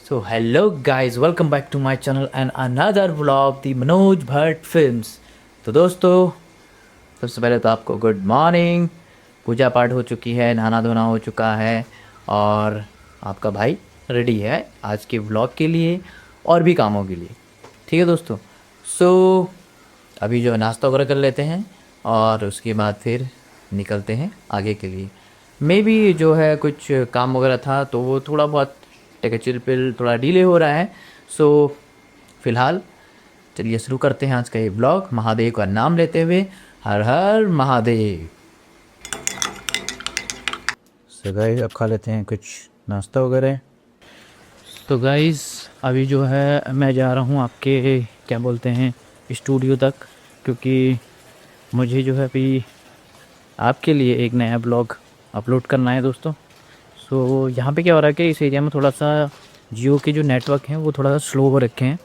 So hello guys, welcome back to my channel and another vlog the Manoj Bhatt films. तो दोस्तों, सबसे पहले तो आपको गुड मॉर्निंग। पूजा पाठ हो चुकी है, नहाना धोना हो चुका है और आपका भाई रेडी है आज के व्लॉग के लिए और भी कामों के लिए। ठीक है दोस्तों, सो अभी जो है नाश्ता वगैरह कर लेते हैं और उसके बाद फिर निकलते हैं आगे के लिए। मे भी जो है कुछ काम वगैरह था तो वो थोड़ा बहुत टेकचिरपिल थोड़ा डिले हो रहा है। सो फिलहाल चलिए शुरू करते हैं आज का ये ब्लॉग, महादेव का नाम लेते हुए। हर हर महादेव। सो गाइस अब खा लेते हैं कुछ नाश्ता वगैरह। तो गाइस अभी जो है मैं जा रहा हूँ आपके क्या बोलते हैं स्टूडियो तक, क्योंकि मुझे जो है अभी आपके लिए एक नया ब्लॉग अपलोड करना है दोस्तों। सो यहाँ पे क्या हो रहा है कि इस एरिया में थोड़ा सा जियो के जो नेटवर्क हैं वो थोड़ा सा स्लो हो रखे हैं,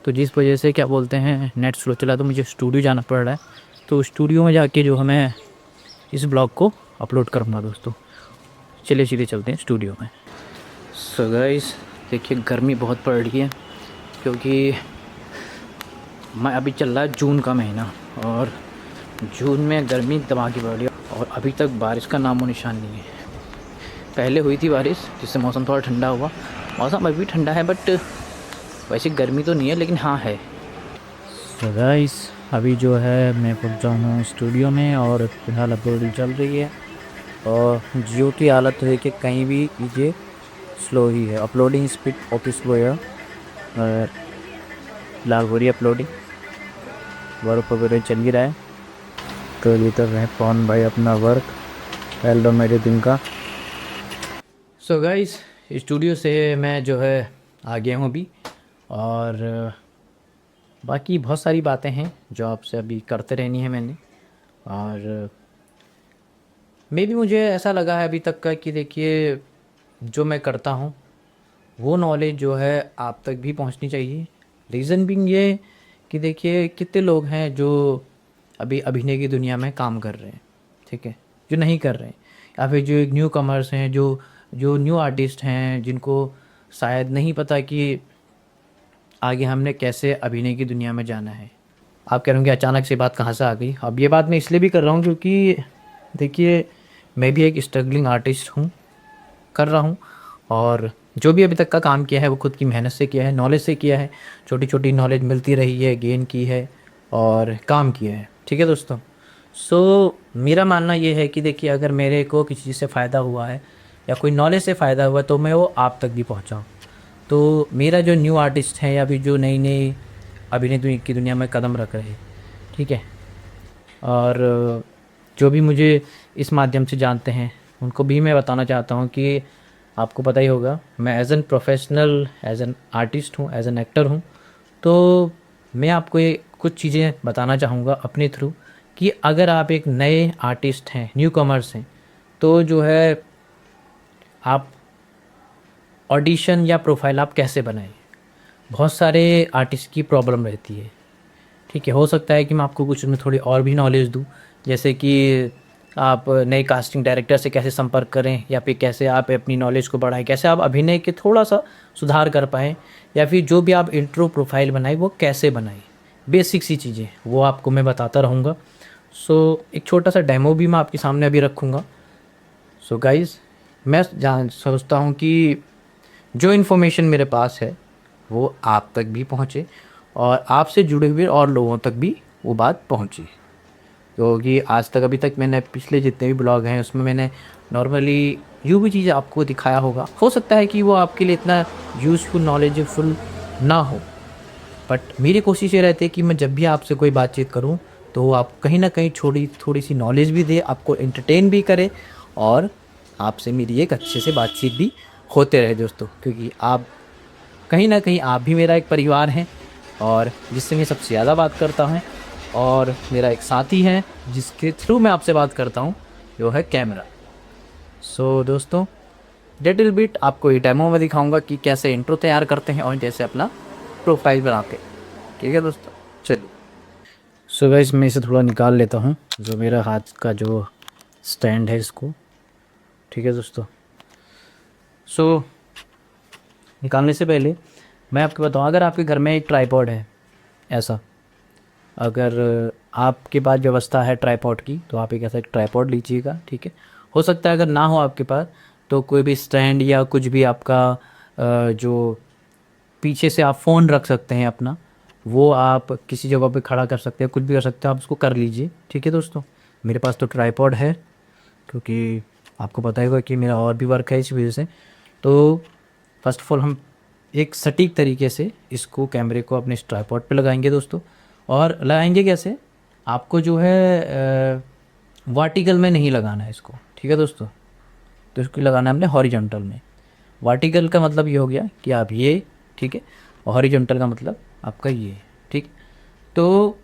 तो जिस वजह से क्या बोलते हैं नेट स्लो चला, तो मुझे स्टूडियो जाना पड़ रहा है। तो स्टूडियो में जाके जो है मैं इस ब्लॉग को अपलोड करूँगा दोस्तों। चलिए सीधे चलते हैं स्टूडियो में। सो गाइस देखिए गर्मी बहुत पड़ रही है, क्योंकि मैं अभी चल रहा है जून का महीना और जून में गर्मी दबा की पड़ रही है और अभी तक बारिश का नामो निशान नहीं है। पहले हुई थी बारिश जिससे मौसम थोड़ा ठंडा हुआ, मौसम अभी भी ठंडा है बट वैसे गर्मी तो नहीं है, लेकिन हाँ है। तो गाइस अभी जो है मैं पहुंचा हूँ स्टूडियो में और फिलहाल अपलोडिंग चल रही है और जियो की हालत है कि कहीं भी कीजिए स्लो ही है। अपलोडिंग स्पीड ऑफिस स्लो है और फिलहाल हो रही है अपलोडिंग, वर्क वगैरह चल ही रहा है। तो ये कर रहे हैं पवन भाई अपना वर्क एल्बम एडिटिंग का। सो गाइस स्टूडियो से मैं जो है आ गया हूँ अभी और बाकी बहुत सारी बातें हैं जो आपसे अभी करते रहनी है मैंने। और मे भी मुझे ऐसा लगा है अभी तक का कि देखिए जो मैं करता हूँ वो नॉलेज जो है आप तक भी पहुँचनी चाहिए। रीज़न बिंग ये कि देखिए कितने लोग हैं जो अभी अभिनय की दुनिया में काम कर रहे हैं, ठीक है, जो नहीं कर रहे हैं, या फिर जो एक न्यू कमर्स हैं, जो जो न्यू आर्टिस्ट हैं, जिनको शायद नहीं पता कि आगे हमने कैसे अभिनय की दुनिया में जाना है। आप कह रहे होंगे अचानक से बात कहाँ से आ गई। अब ये बात मैं इसलिए भी कर रहा हूँ क्योंकि देखिए मैं भी एक स्ट्रगलिंग आर्टिस्ट हूँ, कर रहा हूँ और जो भी अभी तक का काम किया है वो खुद की मेहनत से किया है, नॉलेज से किया है, छोटी छोटी नॉलेज मिलती रही है, गेन की है और काम किया है। ठीक है दोस्तों, सो मेरा मानना ये है कि देखिए अगर मेरे को किसी चीज़ से फ़ायदा हुआ है या कोई नॉलेज से फ़ायदा हुआ तो मैं वो आप तक भी पहुँचाऊँ। तो मेरा जो न्यू आर्टिस्ट हैं या फिर जो नई नई अभिनय की दुनिया में कदम रख रहे हैं, ठीक है, और जो भी मुझे इस माध्यम से जानते हैं उनको भी मैं बताना चाहता हूँ कि आपको पता ही होगा मैं as an professional as an artist हूँ, एज एन एक्टर हूँ। तो मैं आपको ये कुछ चीज़ें बताना चाहूँगा अपने थ्रू कि अगर आप एक नए आर्टिस्ट हैं, न्यू कमर्स हैं, तो जो है आप ऑडिशन या प्रोफाइल आप कैसे बनाएं। बहुत सारे आर्टिस्ट की प्रॉब्लम रहती है, ठीक है। हो सकता है कि मैं आपको कुछ उसमें थोड़ी और भी नॉलेज दूँ, जैसे कि आप नए कास्टिंग डायरेक्टर से कैसे संपर्क करें या फिर कैसे आप अपनी नॉलेज को बढ़ाएं, कैसे आप अभिनय के थोड़ा सा सुधार कर पाएँ, या फिर जो भी आप इंट्रो प्रोफाइल बनाएं वो कैसे बनाएं। बेसिक सी चीज़ें वो आपको मैं बताता रहूँगा। सो एक छोटा सा डेमो भी मैं आपके सामने अभी रखूँगा। सो गाइज़ मैं जान सोचता हूँ कि जो इन्फॉर्मेशन मेरे पास है वो आप तक भी पहुँचे और आपसे जुड़े हुए और लोगों तक भी वो बात पहुँचे, क्योंकि आज तक अभी तक मैंने पिछले जितने भी ब्लॉग हैं उसमें मैंने नॉर्मली यूँ भी चीज़ें आपको दिखाया होगा। हो सकता है कि वो आपके लिए इतना यूज़फुल नॉलेजफुल ना हो, बट मेरी कोशिश ये रहती है कि मैं जब भी आपसे कोई बातचीत करूं तो वो आप कहीं ना कहीं थोड़ी सी नॉलेज भी दे, आपको एंटरटेन भी करे और आपसे मेरी एक अच्छे से बातचीत भी होते रहे दोस्तों, क्योंकि आप कहीं ना कहीं आप भी मेरा एक परिवार हैं और जिससे मैं सबसे ज़्यादा बात करता हूँ और मेरा एक साथी है जिसके थ्रू मैं आपसे बात करता हूँ, जो है कैमरा। सो दोस्तों लिटिल बिट आपको ये डेमो में दिखाऊंगा कि कैसे इंट्रो तैयार करते हैं और जैसे अपना प्रोफाइल बनाते हैं। ठीक है दोस्तों, चलिए। सो गाइस मैं इसे थोड़ा निकाल लेता हूँ, जो मेरा हाथ का जो स्टैंड है इसको। ठीक है दोस्तों, सो निकालने से पहले मैं आपको बताऊँ, अगर आपके घर में एक ट्राइपॉड है ऐसा, अगर आपके पास व्यवस्था है ट्राइपॉड की तो आप एक ऐसा एक ट्राइपॉड लीजिएगा, ठीक है। हो सकता है अगर ना हो आपके पास तो कोई भी स्टैंड या कुछ भी आपका जो पीछे से आप फ़ोन रख सकते हैं अपना, वो आप किसी जगह पे खड़ा कर सकते हैं, कुछ भी कर सकते हैं, आप उसको कर लीजिए, ठीक है दोस्तों। मेरे पास तो ट्राइपॉड है, क्योंकि आपको पता ही होगा कि मेरा और भी वर्क है इस वजह से। तो फर्स्ट ऑफ ऑल हम एक सटीक तरीके से इसको कैमरे को अपने ट्राइपॉड पे लगाएंगे दोस्तों। और लगाएंगे कैसे, आपको जो है वर्टिकल में नहीं लगाना है इसको, ठीक है दोस्तों। तो इसको लगाना है हमने हॉरिजॉन्टल में। वर्टिकल का मतलब ये हो गया कि आप ये, ठीक है, और हॉरिजॉन्टल का मतलब आपका ये, ठीक। तो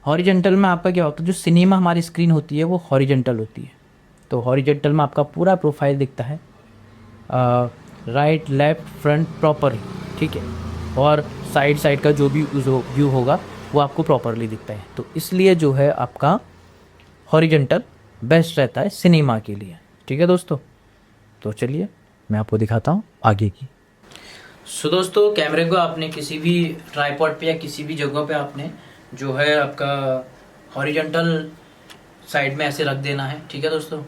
हॉरिजॉन्टल में आपका क्या होता है, जो सिनेमा हमारी स्क्रीन होती है वो हॉरिजॉन्टल होती है। तो हॉरिजॉन्टल में आपका पूरा प्रोफाइल दिखता है, राइट लेफ्ट फ्रंट प्रॉपर, ठीक है। और साइड साइड का जो भी व्यू होगा वो आपको प्रॉपरली दिखता है। तो इसलिए जो है आपका हॉरिजॉन्टल बेस्ट रहता है सिनेमा के लिए, ठीक है दोस्तों। तो चलिए मैं आपको दिखाता हूँ आगे की। सो दोस्तों, कैमरे को आपने किसी भी ट्राइपॉड पे या किसी भी जगह पे आपने जो है आपका हॉरिजॉन्टल साइड में ऐसे रख देना है, ठीक है दोस्तों।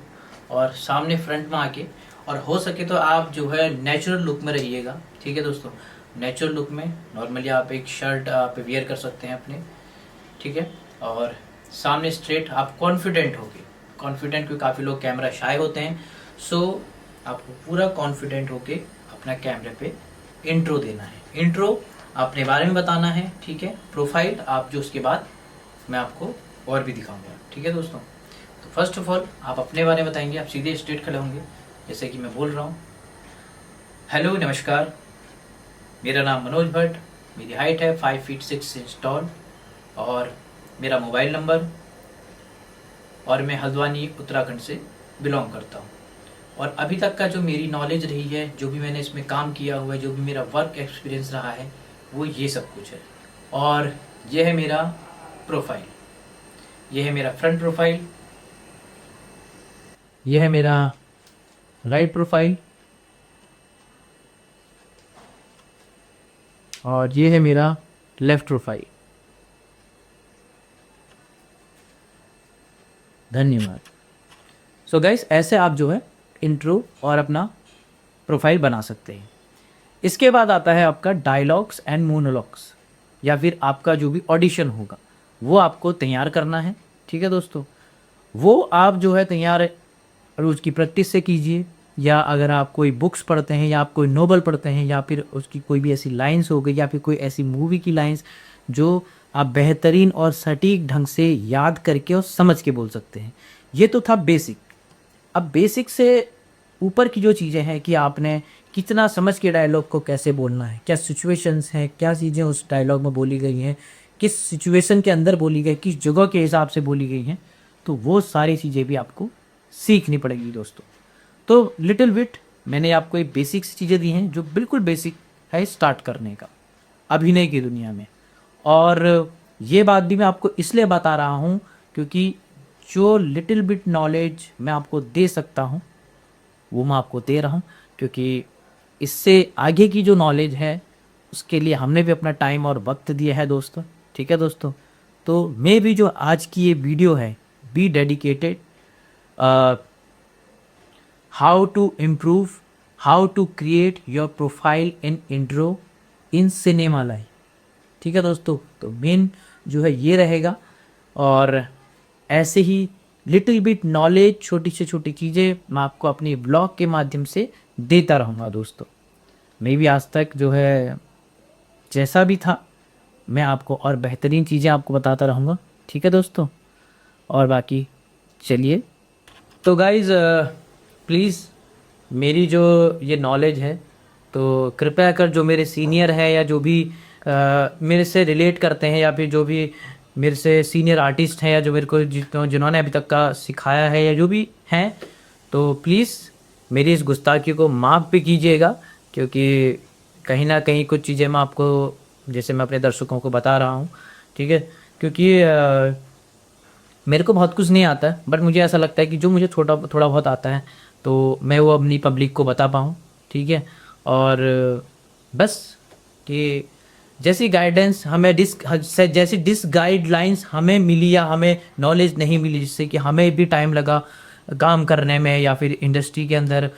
और सामने फ्रंट में आके, और हो सके तो आप जो है नेचुरल लुक में रहिएगा, ठीक है दोस्तों। नेचुरल लुक में नॉर्मली आप एक शर्ट आप वेयर कर सकते हैं अपने, ठीक है। और सामने स्ट्रेट आप कॉन्फिडेंट होके, कॉन्फिडेंट, क्योंकि काफ़ी लोग कैमरा शाय होते हैं, सो आपको पूरा कॉन्फिडेंट होके अपना कैमरे पे इंट्रो देना है। इंट्रो अपने बारे में बताना है, ठीक है। प्रोफाइल आप जो उसके बाद मैं आपको और भी दिखाऊंगा, ठीक है दोस्तों। तो फर्स्ट ऑफ ऑल आप अपने बारे में बताएंगे, आप सीधे स्ट्रेट खड़े होंगे जैसे कि मैं बोल रहा हूँ। हेलो नमस्कार, मेरा नाम मनोज भट्ट, मेरी हाइट है 5 फीट 6 इंच टॉल, और मेरा मोबाइल नंबर, और मैं हल्द्वानी उत्तराखंड से बिलोंग करता हूँ। और अभी तक का जो मेरी नॉलेज रही है, जो भी मैंने इसमें काम किया हुआ है, जो भी मेरा वर्क एक्सपीरियंस रहा है, वो ये सब कुछ है। और ये है मेरा प्रोफाइल, ये है मेरा फ्रंट प्रोफाइल, ये है मेरा राइट प्रोफाइल, और ये है मेरा लेफ्ट प्रोफाइल। धन्यवाद। सो गाइस, ऐसे आप जो है इंट्रो और अपना प्रोफाइल बना सकते हैं। इसके बाद आता है आपका डायलॉग्स एंड मोनोलॉग्स, या फिर आपका जो भी ऑडिशन होगा वो आपको तैयार करना है, ठीक है दोस्तों। वो आप जो है तैयार रोज की प्रैक्टिस से कीजिए, या अगर आप कोई बुक्स पढ़ते हैं, या आप कोई नोवेल पढ़ते हैं, या फिर उसकी कोई भी ऐसी लाइंस हो गई, या फिर कोई ऐसी मूवी की लाइंस जो आप बेहतरीन और सटीक ढंग से याद करके और समझ के बोल सकते हैं। ये तो था बेसिक। अब बेसिक से ऊपर की जो चीज़ें हैं कि आपने कितना समझ के डायलॉग को कैसे बोलना है, क्या सिचुएशंस हैं, क्या चीज़ें उस डायलॉग में बोली गई हैं, किस सिचुएशन के अंदर बोली गई, किस जगह के हिसाब से बोली गई हैं, तो वो सारी चीज़ें भी आपको सीखनी पड़ेगी दोस्तों। तो लिटिल बिट मैंने आपको एक बेसिक सी चीज़ें दी हैं जो बिल्कुल बेसिक है स्टार्ट करने का अभिनय की दुनिया में। और ये बात भी मैं आपको इसलिए बता रहा हूँ क्योंकि जो लिटिल बिट नॉलेज मैं आपको दे सकता हूँ वो मैं आपको दे रहा हूँ, क्योंकि इससे आगे की जो नॉलेज है उसके लिए हमने भी अपना टाइम और वक्त दिया है दोस्तों, ठीक है दोस्तों। तो मैं भी जो आज की ये वीडियो है, be dedicated how to improve, how to create your profile in intro in cinema live, ठीक है दोस्तों। तो मेन जो है ये रहेगा, और ऐसे ही लिटिल बिट नॉलेज, छोटी से छोटी चीज़ें मैं आपको अपनी ब्लॉग के माध्यम से देता रहूँगा दोस्तों। मैं भी आज तक जो है जैसा भी था मैं आपको और बेहतरीन चीज़ें आपको बताता रहूँगा, ठीक है दोस्तों। और बाकी चलिए, तो गाइज़ प्लीज़ मेरी जो ये नॉलेज है तो कृपया कर जो मेरे सीनियर है या जो भी मेरे से रिलेट करते हैं, या फिर जो भी मेरे से सीनियर आर्टिस्ट हैं, या जो मेरे को जिन्होंने अभी तक का सिखाया है, या जो भी हैं, तो प्लीज़ मेरी इस गुस्ताखी को माफ़ भी कीजिएगा, क्योंकि कहीं ना कहीं कुछ चीज़ें मैं आपको, जैसे मैं अपने दर्शकों को बता रहा हूँ, ठीक है, क्योंकि मेरे को बहुत कुछ नहीं आता है, बट मुझे ऐसा लगता है कि जो मुझे थोड़ा बहुत आता है तो मैं वो अपनी पब्लिक को बता पाऊँ, ठीक है। और बस कि जैसी गाइडेंस हमें जैसी डिस गाइडलाइंस हमें मिली या हमें नॉलेज नहीं मिली, जिससे कि हमें भी टाइम लगा काम करने में या फिर इंडस्ट्री के अंदर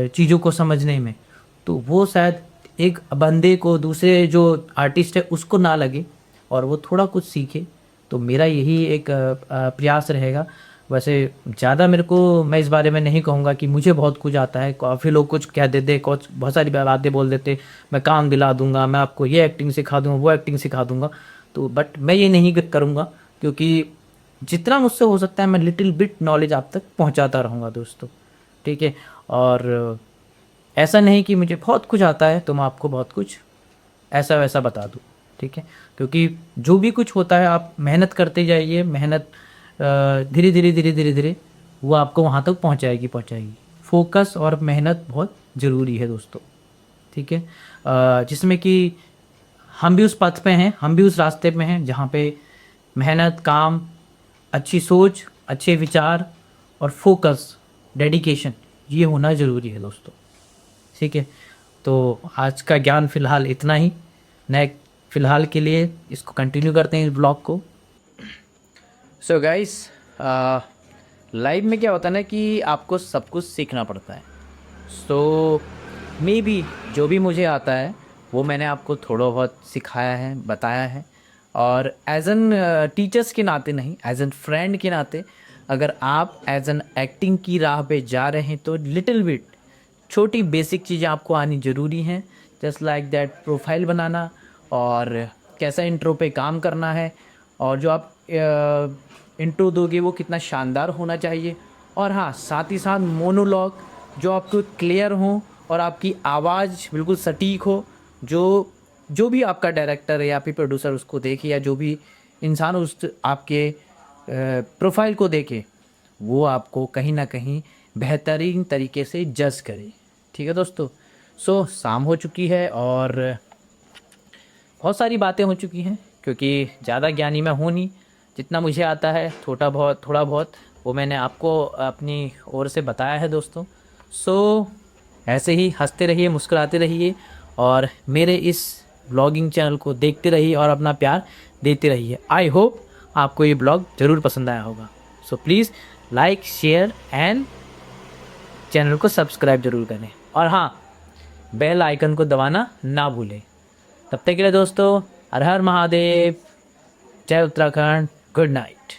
चीज़ों को समझने में, तो वो शायद एक बंदे को, दूसरे जो आर्टिस्ट है उसको ना लगे और वो थोड़ा कुछ सीखे। तो मेरा यही एक प्रयास रहेगा। वैसे ज़्यादा मेरे को, मैं इस बारे में नहीं कहूँगा कि मुझे बहुत कुछ आता है। काफ़ी लोग कुछ कह देते, कुछ बहुत सारी बातें बोल देते, मैं काम दिला दूंगा, मैं आपको ये एक्टिंग सिखा दूंगा, वो एक्टिंग सिखा दूंगा। तो बट मैं ये नहीं करूँगा, क्योंकि जितना मुझसे हो सकता है मैं लिटिल बिट नॉलेज आप तक पहुँचाता रहूँगा दोस्तों, ठीक है। और ऐसा नहीं कि मुझे बहुत कुछ आता है तो मैं आपको बहुत कुछ ऐसा वैसा बता दूँ, ठीक है। क्योंकि जो भी कुछ होता है आप मेहनत करते जाइए, मेहनत धीरे धीरे धीरे धीरे धीरे वो आपको वहाँ तक पहुँचाएगी। फोकस और मेहनत बहुत ज़रूरी है दोस्तों, ठीक है। जिसमें कि हम भी उस पथ पे हैं, हम भी उस रास्ते पे हैं जहाँ पे मेहनत, काम, अच्छी सोच, अच्छे विचार और फोकस, डेडिकेशन, ये होना ज़रूरी है दोस्तों, ठीक है। तो आज का ज्ञान फ़िलहाल इतना ही। फ़िलहाल के लिए इसको कंटिन्यू करते हैं इस ब्लॉग को। सो गाइस, लाइफ में क्या होता है ना कि आपको सब कुछ सीखना पड़ता है। सो मे बी जो भी मुझे आता है वो मैंने आपको थोड़ा बहुत सिखाया है, बताया है। और एज एन टीचर्स के नाते नहीं, एज एन फ्रेंड के नाते, अगर आप एज एन एक्टिंग की राह पे जा रहे हैं तो लिटिल बिट छोटी बेसिक चीज़ें आपको आनी ज़रूरी हैं। जस्ट लाइक दैट, प्रोफाइल बनाना और कैसा इंट्रो पे काम करना है, और जो आप इंट्रो दोगे वो कितना शानदार होना चाहिए। और हाँ, साथ ही साथ मोनोलॉग जो आपको क्लियर हो और आपकी आवाज़ बिल्कुल सटीक हो, जो भी आपका डायरेक्टर है या फिर प्रोड्यूसर उसको देखे, या जो भी इंसान उस आपके प्रोफाइल को देखे, वो आपको कहीं ना कहीं बेहतरीन तरीके से जज करे, ठीक है दोस्तों। सो शाम हो चुकी है और बहुत सारी बातें हो चुकी हैं, क्योंकि ज़्यादा ज्ञानी मैं हूँ नहीं। जितना मुझे आता है थोड़ा बहुत वो मैंने आपको अपनी ओर से बताया है दोस्तों। सो ऐसे ही हंसते रहिए, मुस्कुराते रहिए और मेरे इस ब्लॉगिंग चैनल को देखते रहिए और अपना प्यार देते रहिए। आई होप आपको ये ब्लॉग ज़रूर पसंद आया होगा। So please like, share and channel को सब्सक्राइब ज़रूर करें, और हाँ, बेल आइकन को दबाना ना भूलें। तब तक के लिए दोस्तों, हर हर महादेव, जय उत्तराखंड, गुड नाइट।